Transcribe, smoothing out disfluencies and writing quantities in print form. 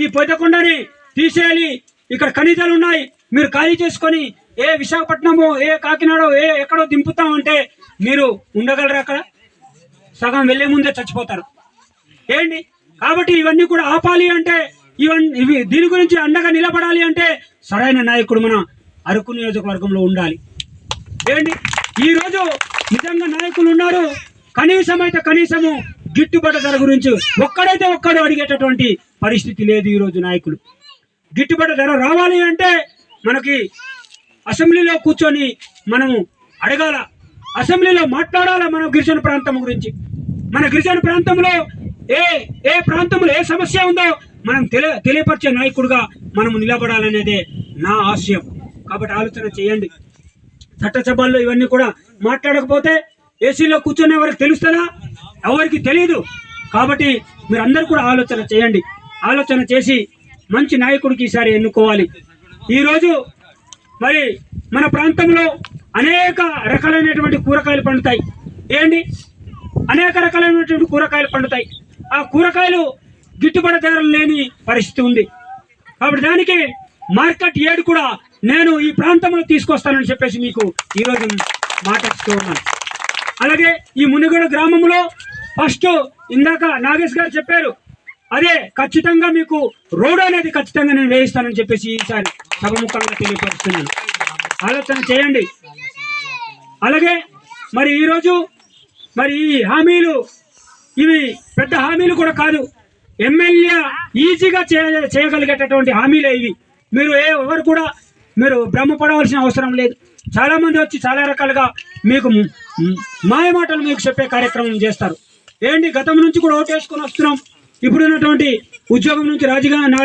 ఈ పొద్దకొండని తీసేయాలి, ఇక్కడ ఖనిజాలు ఉన్నాయి, మీరు ఖాళీ చేసుకొని ఏ విశాఖపట్నమో ఏ కాకినాడో ఎక్కడో దింపుతామంటే మీరు ఉండగలరా? అక్కడ సగం వెళ్లే ముందే చచ్చిపోతారు ఏంటి? కాబట్టి ఇవన్నీ కూడా ఆపాలి అంటే దీని గురించి అండగా నిలబడాలి అంటే సరైన నాయకుడు మన అరకు నియోజకవర్గంలో ఉండాలి ఏంటి? ఈరోజు నిజంగా నాయకులు ఉన్నారు, కనీసము గిట్టుబాటు ధర గురించి ఒక్కడు అడిగేటటువంటి పరిస్థితి లేదు. ఈరోజు నాయకులు గిట్టుబాటు ధర రావాలి అంటే మనకి అసెంబ్లీలో కూర్చొని మనము అడగాల, అసెంబ్లీలో మాట్లాడాలా మన గిరిజన ప్రాంతం గురించి. మన గిరిజన ప్రాంతంలో ఏ ప్రాంతంలో ఏ సమస్య ఉందో మనం తెలియపరిచే నాయకుడుగా మనము నిలబడాలనేదే నా ఆశయం. కాబట్టి ఆలోచన చేయండి. చట్టసభల్లో ఇవన్నీ కూడా మాట్లాడకపోతే ఏసీలో కూర్చునే వారికి తెలుస్తుందా? ఎవరికి తెలియదు. కాబట్టి మీరు అందరూ కూడా ఆలోచన చేయండి. ఆలోచన చేసి మంచి నాయకుడికి ఈసారి ఎన్నుకోవాలి. ఈరోజు మరి మన ప్రాంతంలో అనేక రకాలైనటువంటి కూరగాయలు పండుతాయి ఏంటి? అనేక రకాలైనటువంటి కూరగాయలు పండుతాయి. ఆ కూరగాయలు గిట్టుబాటు ధరలు లేని పరిస్థితి ఉంది. కాబట్టి దానికి మార్కెట్ ఏడు కూడా నేను ఈ ప్రాంతంలో తీసుకొస్తానని చెప్పేసి మీకు ఈరోజు మాట్లాడుతూ ఉన్నాను. అలాగే ఈ మునిగడ గ్రామంలో ఫస్ట్ ఇందాక నాగేష్ గారు చెప్పారు, అదే ఖచ్చితంగా మీకు రోడ్ అనేది ఖచ్చితంగా నేను వేయిస్తానని చెప్పేసి ఈసారి సభముఖంగా తెలియపరుస్తున్నాను. ఆలోచన చేయండి. అలాగే మరి ఈరోజు మరి ఈ హామీలు ఇవి పెద్ద హామీలు కూడా కాదు, ఎమ్మెల్యే ఈజీగా చేయగలిగేటటువంటి హామీలే ఇవి. మీరు ఎవరు కూడా మీరు భ్రమపడవలసిన అవసరం లేదు. చాలా మంది వచ్చి చాలా రకాలుగా మీకు మాయ మాటలు మీకు చెప్పే కార్యక్రమం చేస్తారు ఏంటి? గతం నుంచి కూడా ఓటేసుకొని వస్తున్నాం, ఇప్పుడున్నటువంటి ఉద్యోగం నుంచి రాజీనామా